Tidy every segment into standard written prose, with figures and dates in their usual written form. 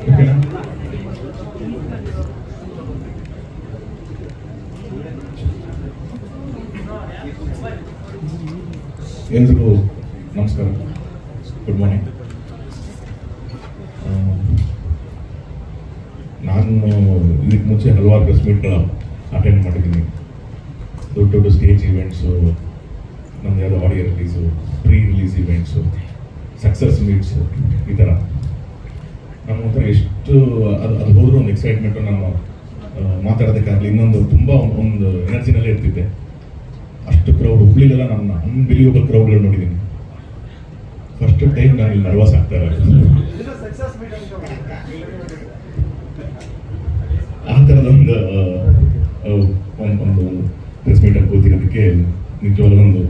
ಓಕೆನಾ? ಎಲ್ರಿಗೂ ನಮಸ್ಕಾರ, ಗುಡ್ ಮಾರ್ನಿಂಗ್. ನಾನು ಇದಕ್ಕೆ ಮುಂಚೆ ಹಲವಾರು ಪ್ರೆಸ್ ಮೀಟ್ಗಳ ಅಟೆಂಡ್ ಮಾಡಿದ್ದೀನಿ. ದೊಡ್ಡ ದೊಡ್ಡ ಸ್ಟೇಜ್ ಈವೆಂಟ್ಸು, ನಮ್ದು ಯಾವುದೋ audio release, pre release events, success meets, ಈ ಥರ ನಮ್ಮ ಒಂಥರ ಎಷ್ಟು ಅದು ಹೋದರೂ ಒಂದು ಎಕ್ಸೈಟ್ಮೆಂಟು. ನಾನು ಮಾತಾಡೋದಕ್ಕಾಗಲಿ ಇನ್ನೊಂದು ತುಂಬ ಒಂದು ಎನರ್ಜಿನಲ್ಲೇ ಇರ್ತಿದ್ದೆ. ಅಷ್ಟು ಕ್ರೌಡ್, ಹುಬ್ಳಿಲೆಲ್ಲ ನನ್ನ ಅನ್ಬಿಲಿಯಬಲ್ ಕ್ರೌಡ್ಗಳು ನೋಡಿದ್ದೀನಿ. ಫಸ್ಟ್ ಟೈಮ್ ನಾನು ಇಲ್ಲಿ ನರ್ವಸ್ ಆಗ್ತಾ ಇರೋದು. ಆ ಥರದೊಂದು ಒಂದು ಪ್ರೆಸ್ ಮೀಟಲ್ಲಿ ಕೂತಿರೋದಕ್ಕೆ ನಿಜವಾಗ್ಲೂ ಒಂದು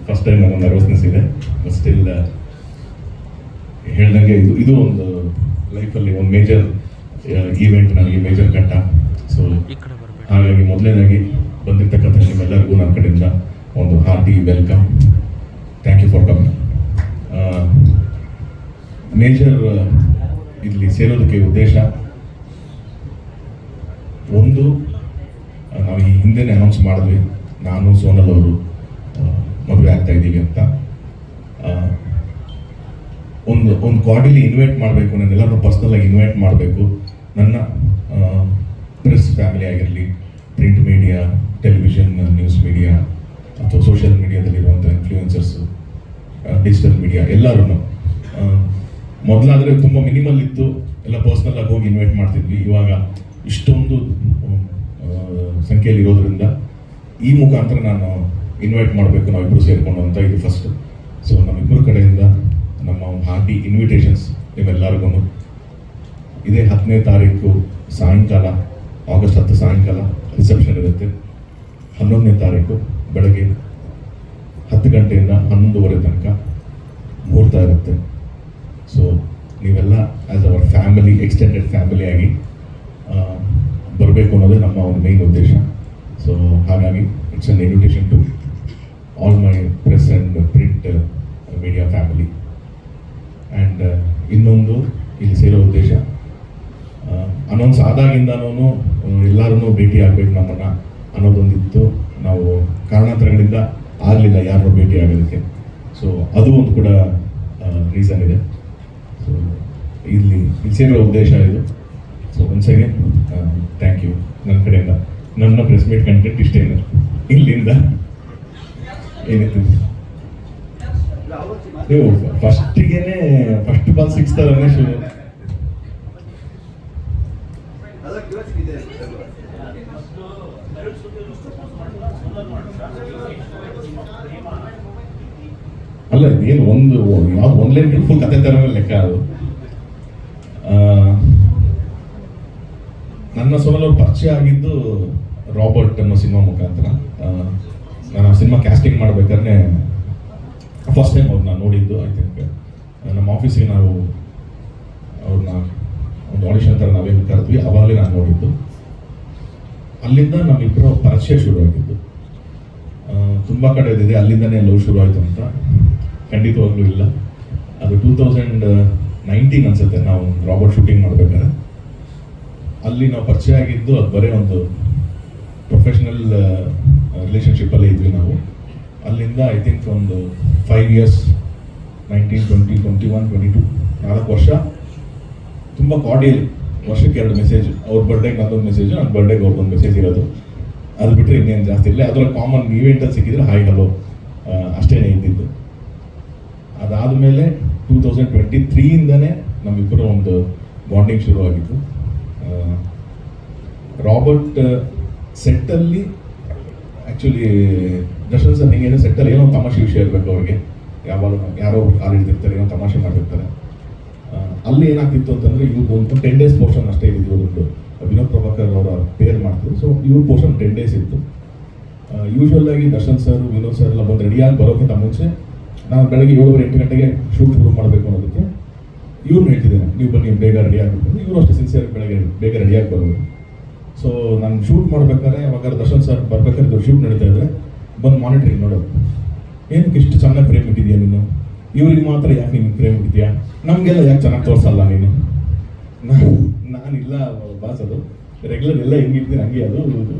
ಫಸ್ಟ್ ಟೈಮ್ ನನ್ನ ನರ್ವಸ್ನೆಸ್ ಇದೆ. ಸ್ಟಿಲ್ ಹೇಳ್ದಂಗೆ ಇದು ಒಂದು ಲೈಫಲ್ಲಿ ಒಂದು ಮೇಜರ್ ಈವೆಂಟ್, ನನಗೆ ಮೇಜರ್ ಘಟ್ಟ. ಸೊ ಹಾಗಾಗಿ ಮೊದಲನೇದಾಗಿ ಬಂದಿರ್ತಕ್ಕಂಥ ನಿಮ್ಮೆಲ್ಲರಿಗೂ ನನ್ನ ಕಡೆಯಿಂದ ಒಂದು hearty welcome. Thank you for coming. Major ಇಲ್ಲಿ ಸೇರೋದಕ್ಕೆ ಉದ್ದೇಶ ಒಂದು, ನಾವು ಈ ಹಿಂದೆನೇ ಅನೌನ್ಸ್ ಮಾಡಿದ್ವಿ, ನಾನು ಸೋನಲ್ ಅವರು ಮದುವೆ ಆಗ್ತಾ ಇದ್ದೀವಿ ಅಂತ. ಒಂದು ಕಾರ್ಡಿಲಿ ಇನ್ವೈಟ್ ಮಾಡಬೇಕು, ನನ್ನೆಲ್ಲರೂ ಪರ್ಸ್ನಲಾಗಿ ಇನ್ವೈಟ್ ಮಾಡಬೇಕು. ನನ್ನ ಪ್ರೆಸ್ ಫ್ಯಾಮಿಲಿ ಆಗಿರಲಿ, print media, television, news media ಅಥವಾ ಸೋಷಿಯಲ್ ಮೀಡಿಯಾದಲ್ಲಿರುವಂಥ ಇನ್ಫ್ಲೂಯೆನ್ಸರ್ಸು, ಡಿಜಿಟಲ್ ಮೀಡಿಯಾ ಎಲ್ಲರೂ. ಮೊದಲಾದರೆ ತುಂಬ ಮಿನಿಮಲ್ ಇತ್ತು, ಎಲ್ಲ ಪರ್ಸ್ನಲಾಗಿ ಹೋಗಿ ಇನ್ವೈಟ್ ಮಾಡ್ತಿದ್ವಿ. ಇವಾಗ ಇಷ್ಟೊಂದು ಸಂಖ್ಯೆಯಲ್ಲಿ ಇರೋದ್ರಿಂದ ಈ ಮುಖಾಂತರ ನಾನು ಇನ್ವೈಟ್ ಮಾಡಬೇಕು, ನಾವಿಬ್ಬರು ಸೇರಿಕೊಂಡು ಅಂತ. ಇದು ಫಸ್ಟ್. ಸೊ ನಮ್ಮಿಬ್ಬರ ಕಡೆಯಿಂದ ನಮ್ಮ ಹಾರ್ಟಿ ಇನ್ವಿಟೇಷನ್ಸ್ ನಿಮ್ಮೆಲ್ಲರಿಗೂ. ಇದೇ 10ನೇ ತಾರೀಕು ಸಾಯಂಕಾಲ, ಆಗಸ್ಟ್ 10 ಸಾಯಂಕಾಲ ರಿಸೆಪ್ಷನ್ ಇರುತ್ತೆ. 11ನೇ ತಾರೀಕು ಬೆಳಗ್ಗೆ 10 ಗಂಟೆಯಿಂದ 11:30 ತನಕ ಮುಹೂರ್ತ ಇರುತ್ತೆ. ಸೊ ನೀವೆಲ್ಲ as our family, extended family ಆಗಿ ಬರಬೇಕು ಅನ್ನೋದೇ ನಮ್ಮ ಒಂದು ಮೇನ್ ಉದ್ದೇಶ. ಸೊ ಹಾಗಾಗಿ it's an invitation to all my press and print media family. And ಇನ್ನೊಂದು ಇಲ್ಲಿ ಸೇರೋ ಉದ್ದೇಶ, ಅನೌನ್ಸ್ ಆದಾಗಿಂದನೂ ಎಲ್ಲರೂ ಭೇಟಿ ಆಗಬೇಕು ನಮ್ಮನ್ನು ಅನ್ನೋದೊಂದಿತ್ತು. ನಾವು ಕಾರಣಾಂತರಗಳಿಂದ ಆಗಲಿಲ್ಲ ಯಾರನ್ನೂ ಭೇಟಿ ಆಗೋದಕ್ಕೆ. ಸೊ ಅದು ಒಂದು ಕೂಡ ರೀಸನ್ ಇದೆ. ಸೊ ಇಲ್ಲಿ ಸೇರೋ ಉದ್ದೇಶ ಇದು. So once again thank you ನನ್ನ ಕಡೆಯಿಂದ. ನನ್ನ ಪ್ರೆಸ್ ಮೀಟ್ ಕಂಟೆಂಟ್ ಇಷ್ಟೇ ಇಲ್ಲಿಂದ ಏನಿತ್ತು. ನೀವು ಫಸ್ಟ್ ಬಾಲ್ ಸಿಕ್ಸ್ತಾರನ್ನೇ ಶುರು. ಅಲ್ಲ, ಏನು ಯಾವ್ದು ಲೈನ್ ಫುಲ್ ಕತೆ ಥರನೇ ಲೆಕ್ಕ ಅದು. ನನ್ನ ಸೋನಲ್ ಪರಿಚಯ ಆಗಿದ್ದು ರಾಬರ್ಟ್ ಅನ್ನೋ ಸಿನಿಮಾ ಮುಖಾಂತರ. ನಾನು ಆ ಸಿನಿಮಾ ಕ್ಯಾಸ್ಟಿಂಗ್ ಮಾಡ್ಬೇಕಾದ್ರೆ ಫಸ್ಟ್ ಟೈಮ್ ಅವ್ರನ್ನ ನೋಡಿದ್ದು. ಐ ಥಿಂಕ್ ನಮ್ಮ ಆಫೀಸಿಗೆ ನಾವು ಅವ್ರನ್ನ ಒಂದು ಆಡಿಷನ್ ಥರ ನಾವೇನು ಕರೆದ್ವಿ, ಅವಾಗಲೇ ನಾನು ನೋಡಿದ್ದು. ಅಲ್ಲಿಂದ ನಮ್ಮಿಬ್ಬರ ಪರಿಚಯ ಶುರುವಾಗಿದ್ದು. ತುಂಬ ಕಡೆ ಇದಿದೆ, ಅಲ್ಲಿಂದನೇ ಲವ್ ಶುರು ಆಯಿತು ಅಂತ ಖಂಡಿತವಾಗ್ಲೂ ಇಲ್ಲ. ಅದು 2019 ಅನ್ಸುತ್ತೆ, ನಾವು ರಾಬರ್ಟ್ ಶೂಟಿಂಗ್ ಮಾಡ್ಬೇಕಾದ್ರೆ ಅಲ್ಲಿ ನಾವು ಪರಿಚಯ ಆಗಿದ್ದು. ಅದು ಬರೀ ಒಂದು ಪ್ರೊಫೆಷ್ನಲ್ ರಿಲೇಷನ್ಶಿಪ್ಪಲ್ಲೇ ಇದ್ವಿ ನಾವು. ಅಲ್ಲಿಂದ ಐ ಥಿಂಕ್ ಒಂದು 5 ಇಯರ್ಸ್, 19, 20, 21, 22, 4 ವರ್ಷ ತುಂಬ ಕಾರ್ಡಿಯಲ್. ವರ್ಷಕ್ಕೆ 2 ಮೆಸೇಜ್, ಅವ್ರ ಬರ್ಡೇಗೆ ನಂದೊಂದು ಮೆಸೇಜು, ನನ್ನ ಬರ್ಡೇಗೆ ಅವ್ರದ್ದೊಂದು ಮೆಸೇಜ್ ಇರೋದು. ಅದು ಬಿಟ್ಟರೆ ಇನ್ನೇನು ಜಾಸ್ತಿ ಇಲ್ಲ. ಅದರ ಕಾಮನ್ ಈವೆಂಟಲ್ಲಿ ಸಿಕ್ಕಿದ್ರೆ ಹಾಯ್ ಹಲೋ ಅಷ್ಟೇ ಇದ್ದಿದ್ದು. ಅದಾದಮೇಲೆ 2023ಇಂದನೇ ನಮ್ಮಿಬ್ಬರು ಒಂದು ಬಾಂಡಿಂಗ್ ಶುರುವಾಗಿತ್ತು. ರಾಬರ್ಟ್ ಸೆಟ್ಟಲ್ಲಿ ಆ್ಯಕ್ಚುಲಿ ದರ್ಶನ್ ಸರ್ ಹಿಂಗೇನು ಸೆಟ್ಟಲ್ಲಿ ಏನೋ ತಮಾಷೆ ವಿಷಯ ಇರಬೇಕು ಅವ್ರಿಗೆ. ಯಾವಾಗ ಯಾರೋ ಕಾಲು ಹಿಡಿದಿರ್ತಾರೆ, ಏನೋ ತಮಾಷೆ ಮಾಡಿರ್ತಾರೆ. ಅಲ್ಲಿ ಏನಾಗ್ತಿತ್ತು ಅಂತಂದರೆ ಇವ್ರದ್ದು ಒಂದು 10 days ಪೋರ್ಷನ್ ಅಷ್ಟೇ ಇದ್ದು. ಇವ್ರದ್ದು ವಿನೋದ್ ಪ್ರಭಾಕರ್ ಅವರ ಪೇರ್ ಮಾಡ್ತಿದ್ರು. ಸೊ ಇವ್ರ ಪೋರ್ಷನ್ 10 days ಇತ್ತು. ಯೂಶ್ವಲ್ ಆಗಿ ದರ್ಶನ್ ಸರ್, ವಿನೋದ್ ಸರ್ ಎಲ್ಲ ಬಂದು ರೆಡಿಯಾಗಿ ಬರೋಕ್ಕಿಂತ ಮುಂಚೆ ನಾನು ಬೆಳಗ್ಗೆ 7:30-8 ಗಂಟೆಗೆ ಶೂಟ್ ಶುರು ಮಾಡಬೇಕು ಅನ್ನೋದಕ್ಕೆ ಇವ್ರನ್ನ ಹೇಳ್ತಿದ್ದೇನೆ, ನೀವು ಬನ್ನಿ ಬೇಗ ರೆಡಿ ಆಗಬೇಕು. ಇವರು ಅಷ್ಟೇ ಸಿನ್ಸಿಯರ್, ಬೆಳಗ್ಗೆ ಬೇಗ ರೆಡಿಯಾಗಿ ಬರೋದು. ಸೊ ನಾನು ಶೂಟ್ ಮಾಡ್ಬೇಕಾದ್ರೆ ಅವಾಗ ದರ್ಶನ್ ಸರ್ ಬರ್ಬೇಕಾದ್ರೆ ಶೂಟ್ ನಡೀತಾ ಇದ್ರೆ ಬಂದು ಮಾನಿಟರಿಂಗ್ ನೋಡೋದು, ಏನಕ್ಕೆ ಇಷ್ಟು ಚೆನ್ನಾಗಿ ಫ್ರೇಮ್ ಇಟ್ಟಿದ್ಯಾ ನೀನು, ಇವ್ರಿಗೆ ಮಾತ್ರ ಯಾಕೆ ನೀನು ಫ್ರೇಮ್ ಇಟ್ಟಿದ್ಯಾ, ನಮಗೆಲ್ಲ ಯಾಕೆ ಚೆನ್ನಾಗಿ ತೋರಿಸಲ್ಲ ನೀನು. ನಾನು ಇಲ್ಲ ಬಾಸ್, ಅದು ರೆಗ್ಯುಲರ್ ಎಲ್ಲ ಹೆಂಗಿರ್ತೀನಿ ಹಂಗೆ ಅದು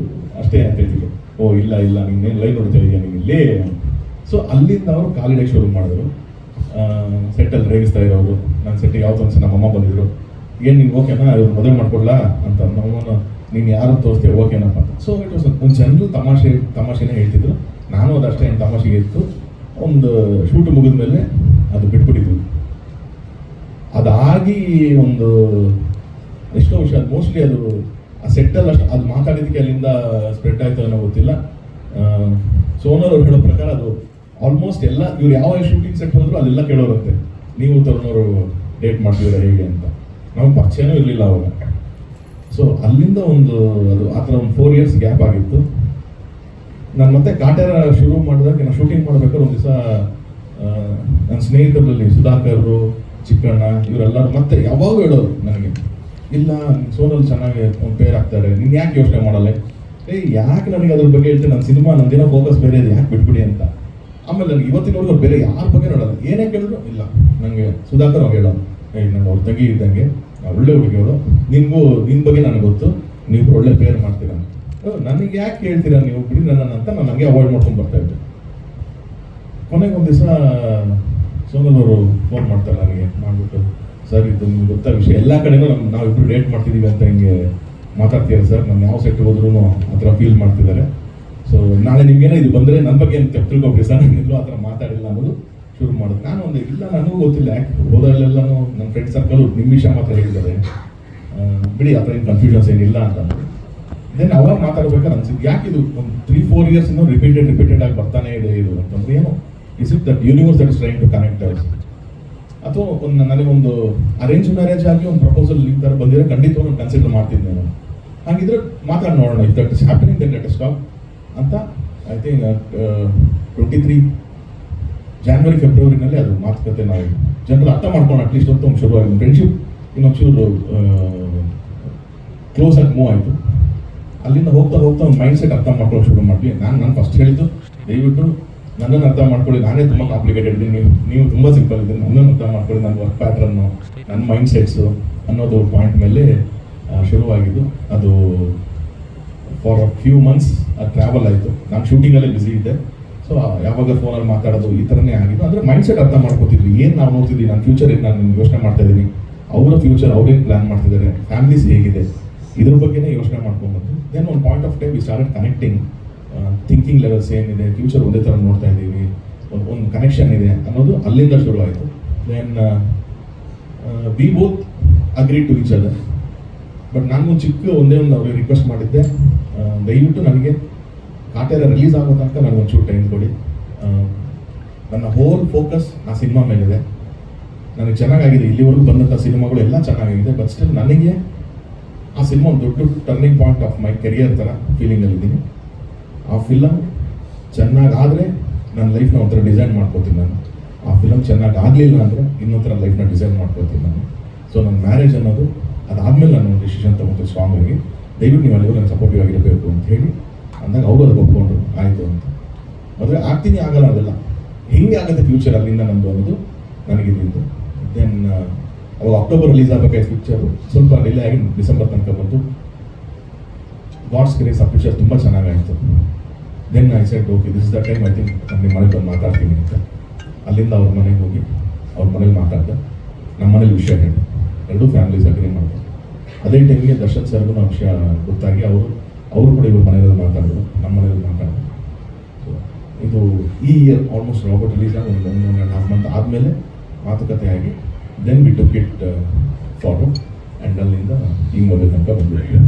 ಅಷ್ಟೇ ಅಂತ ಹೇಳ್ತಿದ್ರು. ಓ ಇಲ್ಲ ಇಲ್ಲ ನೀನೇನು ಲೈವ್ ನೋಡ್ತಾ ಇದೆಯಾ ನೀನು ಇಲ್ಲೇ. ಸೊ ಅಲ್ಲಿಂದ ಅವರು ಕಾಲಿಡಕ್ಕೆ ಶುರು ಮಾಡಿದ್ರು. ಸೆಟ್ಟಲ್ಲಿ ರೇಗಿಸ್ತಾ ಇರೋರು. ನನ್ನ ಸೆಟ್ಟಿಗೆ ಯಾವತ್ತೋ ಒಂದ್ಸಲ ನಮ್ಮಮ್ಮ ಬಂದಿದ್ರು, ಏನು ನಿಂಗೆ ಓಕೆನಾ ಇವ್ರು ಮದುವೆ ಮಾಡ್ಕೊಳ್ಳ ಅಂತ. ನಮ್ಮಮ್ಮನ ನೀನು ಯಾರು ತೋರಿಸ್ತೇವೆ ಓಕೆನಪ್ಪ ಅಂತ. ಸೊ ಇಟ್ ವಾಸ್ ಒಂದು ಜನರು ತಮಾಷೆನೇ ಹೇಳ್ತಿದ್ರು. ನಾನು ಅದಷ್ಟೇ ಏನು ತಮಾಷೆಗೆ ಇತ್ತು. ಒಂದು ಶೂಟ್ ಮುಗಿದ ಮೇಲೆ ಅದು ಬಿಟ್ಬಿಟ್ಟಿದ್ವಿ. ಅದಾಗಿ ಒಂದು ಎಷ್ಟೋ ವಿಷಯ ಮೋಸ್ಟ್ಲಿ ಅದು ಆ ಸೆಟ್ಟಲ್ಲಿ ಅಷ್ಟು ಅದು ಮಾತಾಡಿದ್ದಕ್ಕೆ ಅಲ್ಲಿಂದ ಸ್ಪ್ರೆಡ್ ಆಯ್ತು ಅನ್ನೋ ಗೊತ್ತಿಲ್ಲ. ಸೋನರ್ ಅವ್ರು ಹೇಳೋ ಪ್ರಕಾರ ಅದು ಆಲ್ಮೋಸ್ಟ್ ಎಲ್ಲ ಇವ್ರು ಯಾವ ಶೂಟಿಂಗ್ ಸೆಟ್ ಹೋದ್ರು ಅಲ್ಲೆಲ್ಲ ಕೇಳೋರಂತೆ, ನೀವು ತರುಣವರು ಡೇಟ್ ಮಾಡ್ತಿದ್ದೀರಾ ಹೇಗೆ ಅಂತ. ನಮಗೆ ಪರಿಚಯನೂ ಇರಲಿಲ್ಲ ಅವಾಗ. ಸೊ ಅಲ್ಲಿಂದ ಒಂದು ಅದು ಆ ಥರ ಒಂದು 4 years ಗ್ಯಾಪ್ ಆಗಿತ್ತು. ನಾನು ಮತ್ತೆ ಕಾಟೇರ ಶುರು ಮಾಡಿದಾಗ ನಾನು ಶೂಟಿಂಗ್ ಮಾಡ್ಬೇಕಾದ್ರೆ ಒಂದು ದಿವಸ ನನ್ನ ಸ್ನೇಹಿತರಲ್ಲಿ ಸುಧಾಕರ್, ಚಿಕ್ಕಣ್ಣ ಇವರೆಲ್ಲರೂ ಮತ್ತೆ ಯಾವಾಗ ಹೇಳೋರು ನನಗೆ, ಇಲ್ಲ ಸೋನಲ್ಲಿ ಚೆನ್ನಾಗಿ ಒಂದು ಪೇರ್ ಆಗ್ತಾರೆ, ನೀನು ಯಾಕೆ ಯೋಚನೆ ಮಾಡಲ್ಲ. ಯಾಕೆ ನನಗೆ ಅದ್ರ ಬಗ್ಗೆ ಹೇಳ್ತೀನಿ, ನನ್ನ ಸಿನಿಮಾ ನಂದಿನ ಫೋಕಸ್ ಬೇರೆ ಇದೆ, ಯಾಕೆ ಬಿಟ್ಬಿಡಿ ಅಂತ. ಆಮೇಲೆ ನನಗೆ ಇವತ್ತಿನವರೆಗೂ ಬೇರೆ ಯಾರ ಬಗ್ಗೆ ನೋಡಲ್ಲ, ಏನೇ ಕೇಳಿದ್ರು ಇಲ್ಲ ನನಗೆ ಸುಧಾಕರ್ ಅವ್ರು ಹೇಳೋದು, ನಾನು ಅವ್ರ ತಂಗಿ ಇದ್ದಂಗೆ ಒಳ್ಳೆ ಹುಡುಗಿಯವರು, ನಿನ್ನ ಬಗ್ಗೆ ನನಗೆ ಗೊತ್ತು, ನೀವು ಒಳ್ಳೆ ಪೇರ್ ಮಾಡ್ತೀರಾ. ನನಗೆ ಯಾಕೆ ಹೇಳ್ತೀರಾ ನೀವು, ಬಿಡಿ ನನ್ನ ಅಂತ ನಾನು ಹಂಗೆ ಅವಾಯ್ಡ್ ಮಾಡ್ಕೊಂಡು ಬರ್ತಾ ಇದ್ದೆ. ಕೊನೆಗೆ ಒಂದು ದಿವಸ ಸೋನಲ್ ಅವರು ಫೋನ್ ಮಾಡ್ತಾರೆ ನನಗೆ, ಮಾಡಿಬಿಟ್ಟು ಸರ್ ಇದು ನಿಮ್ಗೆ ಗೊತ್ತಾ ವಿಷಯ, ಎಲ್ಲ ಕಡೆನೂ ನಾವಿಬ್ಬರು ಡೇಟ್ ಮಾಡ್ತಿದ್ದೀವಿ ಅಂತ ಹಿಂಗೆ ಮಾತಾಡ್ತೀರಾ ಸರ್, ನಾನು ಯಾವ ಸೆಟ್ ಹೋದ್ರೂ ಆ ಥರ ಫೀಲ್ ಮಾಡ್ತಿದ್ದಾರೆ. ಸೊ ನಾಳೆ ನಿಮ್ಗೇನೋ ಇದು ಬಂದರೆ ನನ್ನ ಬಗ್ಗೆ ಏನು ತಿಳ್ಕೊಬಿಡಿ ಸರ್, ನಾನು ಎಲ್ಲೂ ಆ ಥರ ಮಾತಾಡಿಲ್ಲ ಅನ್ನೋದು ಶುರು ಮಾಡೋದು. ನಾನು ಒಂದು ಇಲ್ಲ ನನಗೂ ಗೊತ್ತಿಲ್ಲ, ಯಾಕೆ ಹೋದಲ್ಲೆಲ್ಲನೂ ನನ್ನ ಫ್ರೆಂಡ್ ಸರ್ಕಲ್ ನಿಮ್ಮ ವಿಷಯ ಮಾತ್ರ ಹೇಳಿದ್ದಾರೆ, ಬಿಡಿ ಆ ಥರ ಏನು ಕನ್ಫ್ಯೂಷನ್ಸ್ ಏನಿಲ್ಲ ಅಂತ. ದೆನ್ ಅವಾಗ ಮಾತಾಡ್ಬೇಕಾದ್ರೆ ಅನ್ಸಿದ್ದು, ಯಾಕೆ ಇದು ಒಂದು 3-4 years ರಿಪೀಟೆಡ್ ಆಗಿ ಬರ್ತಾನೆ ಇದೆ ಇದು ಅಂತಂದ್ರೆ ಏನು, is it that universe that is trying to connect us, ಅಥವಾ ಒಂದು ನನಗೊಂದು ಅರೇಂಜ್ ಮ್ಯಾರೇಜ್ ಆಗಿ ಒಂದು ಪ್ರಪೋಸಲ್ ಈ ಥರ ಬಂದಿರೋ ಖಂಡಿತವಾಗಿ ನಾನು ಕನ್ಸಿಡರ್ ಮಾಡ್ತಿದ್ದೆ ನಾನು. ಹಾಗಿದ್ರೆ ಮಾತಾಡಿ ನೋಡೋಣ, if that is happening then let us talk ಅಂತ. ಐ ಥಿಂಕ್ 23 January February ಅದು ಮಾತುಕತೆ ನಾವು ಜನರು ಅರ್ಥ ಮಾಡ್ಕೊಂಡು ಅಟ್ಲೀಸ್ಟ್ ಅಂತ ಒಂದು ಶುರುವಾಗಿದೆ. ಫ್ರೆಂಡ್ಶಿಪ್ ಇನ್ನೊಂಚೂರು ಕ್ಲೋಸ್ ಆಗಿ ಮೂವ್ ಆಯಿತು. ಅಲ್ಲಿಂದ ಹೋಗ್ತಾ ಒಂದು ಮೈಂಡ್ ಸೆಟ್ ಅರ್ಥ ಮಾಡ್ಕೊಳ್ಳೋ ಶುರು ಮಾಡಿದ್ವಿ. ನಾನು ಫಸ್ಟ್ ಹೇಳಿದ್ದು, ದಯವಿಟ್ಟು ನನ್ನನ್ನು ಅರ್ಥ ಮಾಡ್ಕೊಳ್ಳಿ, ನಾನೇ ತುಂಬ ಕಾಂಪ್ಲಿಕೇಟೆಡ್ ಇದ್ದೀನಿ, ನೀವು ತುಂಬ ಸಿಂಪಲ್ ಇದ್ದೀನಿ, ನನ್ನನ್ನು ಅರ್ಥ ಮಾಡ್ಕೊಳ್ಳಿ, ನನ್ನ ವರ್ಕ್ ಪ್ಯಾಟ್ರನ್ನು, ನನ್ನ ಮೈಂಡ್ ಸೆಟ್ಸು ಅನ್ನೋದು ಪಾಯಿಂಟ್ ಮೇಲೆ ಶುರುವಾಗಿದ್ದು. ಅದು ಫಾರ್ ಅ ಫ್ಯೂ ಮಂತ್ಸ್ ಅದು ಟ್ರಾವೆಲ್ ಆಯಿತು. ನಾನು ಶೂಟಿಂಗಲ್ಲೇ ಬ್ಯುಸಿ ಇದ್ದೆ. ಸೊ ಯಾವಾಗ ಫೋನಲ್ಲಿ ಮಾತಾಡೋದು ಈ ಥರನೇ ಆಗಿದ್ದು. ಅಂದರೆ ಮೈಂಡ್ ಸೆಟ್ ಅರ್ಥ ಮಾಡ್ಕೋತಿದ್ವಿ, ಏನು ನಾವು ನೋಡ್ತಿದ್ವಿ, ನನ್ನ ಫ್ಯೂಚರ್ ಏನು ನಾನು ಯೋಚನೆ ಮಾಡ್ತಾ ಇದ್ದೀನಿ, ಅವರ ಫ್ಯೂಚರ್ ಅವ್ರೇನು ಪ್ಲ್ಯಾನ್ ಮಾಡ್ತಿದ್ದಾರೆ, ಫ್ಯಾಮಿಲೀಸ್ ಹೇಗಿದೆ, ಇದ್ರ ಬಗ್ಗೆನೇ ಯೋಚನೆ ಮಾಡ್ಕೊಂಡ್ಬಂದು ದೆನ್ ಒಂದು point of time we started connecting. Thinking levels ಏನಿದೆ, ಫ್ಯೂಚರ್ ಒಂದೇ ಥರ ನೋಡ್ತಾ ಇದ್ದೀವಿ, ಒಂದು ಕನೆಕ್ಷನ್ ಇದೆ ಅನ್ನೋದು ಅಲ್ಲಿಂದ ಶುರು ಆಯಿತು. Then we both agree to each other. But ನಾನು ಒಂದೇ ಒಂದು ಅವ್ರಿಗೆ ರಿಕ್ವೆಸ್ಟ್ ಮಾಡಿದ್ದೆ, ದಯವಿಟ್ಟು ನನಗೆ ಕಾಟೇರ ರಿಲೀಸ್ ಆಗೋ ತನಕ ನನಗೆ ಒಂಚೂರು ಟೈಮ್ ಕೊಡಿ. ನನ್ನ ಹೋಲ್ ಫೋಕಸ್ ಆ ಸಿನಿಮಾ ಮೇಲಿದೆ. ನನಗೆ ಚೆನ್ನಾಗಾಗಿದೆ, ಇಲ್ಲಿವರೆಗೂ ಬಂದಂಥ ಸಿನಿಮಾಗಳು ಎಲ್ಲ ಚೆನ್ನಾಗಿದೆ. ಬಟ್ ಸ್ಟಿಲ್ ನನಗೆ ಆ ಸಿನಿಮಾ ಒಂದು ದೊಡ್ಡ turning point of my career ಥರ ಫೀಲಿಂಗಲ್ಲಿದ್ದೀನಿ. ಆ ಫಿಲಮ್ ಚೆನ್ನಾಗಾದರೆ ನನ್ನ ಲೈಫ್ನ ಒಂಥರ ಡಿಸೈನ್ ಮಾಡ್ಕೋತೀನಿ ನಾನು. ಆ ಫಿಲಮ್ ಚೆನ್ನಾಗಿ ಆಗಲಿಲ್ಲ ಅಂದರೆ ಇನ್ನೊಂಥರ ಲೈಫ್ನ ಡಿಸೈನ್ ಮಾಡ್ಕೋತೀನಿ ನಾನು. ಸೊ ನನ್ನ ಮ್ಯಾರೇಜ್ ಅನ್ನೋದು ಅದಾದಮೇಲೆ ನಾನು ಒಂದು ಡಿಸಿಷನ್ ತೊಗೊಂಡು ಸ್ವಾಮಿಗೆ, ದಯವಿಟ್ಟು ನೀವು ಅಲ್ಲಿಗೂ ನಾನು ಸಪೋರ್ಟಿವ್ ಆಗಿರಬೇಕು ಅಂತ ಹೇಳಿ ಅಂದಾಗ ಅವರು ಅದಕ್ಕೆ ಒಪ್ಕೊಂಡ್ರು, ಆಯಿತು ಅಂತ. ಮದುವೆ ಆಗ್ತೀನಿ ಆಗಲ್ಲ ಅದೆಲ್ಲ ಹೆಂಗೆ ಆಗುತ್ತೆ ಫ್ಯೂಚರ್ ಅಲ್ಲಿಂದ ನಮ್ಮದು ಅನ್ನೋದು ನನಗಿದ್ದು. ದೆನ್ ಅವಾಗ ಅಕ್ಟೋಬರ್ ರಿಲೀಸ್ ಆಗಬೇಕಾಯ್ತು ಪಿಕ್ಚರು, ಸ್ವಲ್ಪ ಡಿಲೇ ಆಗಿ ಡಿಸೆಂಬರ್ ತನಕ ಬಂತು. ಗಾಡ್ಸ್ ಗ್ರೇಸ್ ಆ ಪಿಕ್ಚರ್ ತುಂಬ ಚೆನ್ನಾಗಾಯಿತು. Then I said okay this is the time, I think ನಾನು ನಿಮ್ಮ ಮನೆಗೆ ಬಂದು ಮಾತಾಡ್ತೀನಿ ಅಂತ. ಅಲ್ಲಿಂದ ಅವ್ರ ಮನೆಗೆ ಹೋಗಿ ಅವ್ರ ಮನೇಲಿ ಮಾತಾಡ್ದೆ, ನಮ್ಮ ಮನೇಲಿ ವಿಷಯ ಹೇಳಿ ಎರಡೂ ಫ್ಯಾಮಿಲೀಸ್ ಅಗ್ರಿ ಮಾಡ್ತಾರೆ. ಅದೇ ಟೈಮಿಗೆ ದರ್ಶನ್ ಸರ್ಗೂ ಆ ವಿಷಯ ಗೊತ್ತಾಗಿ ಅವರು ಕೂಡ ಇವ್ರ ಮನೆಯಲ್ಲಿ ಮಾತಾಡಿದ್ರು, ನಮ್ಮ ಮನೇಲಿ ಮಾತಾಡಿದ್ರು. ಸೊ ಇದು ಈ ಇಯರ್ ಆಲ್ಮೋಸ್ಟ್ ರಾಬರ್ಟ್ ರಿಲೀಸ್ ಆಗಿ ಒಂದು 1.5 month ಆದಮೇಲೆ ಮಾತುಕತೆ ಆಗಿ then we took it forward and ಅಲ್ಲಿಂದ ಈ ಮೊದಲ ತನಕ ಬಂದಿದ್ದೀವಿ.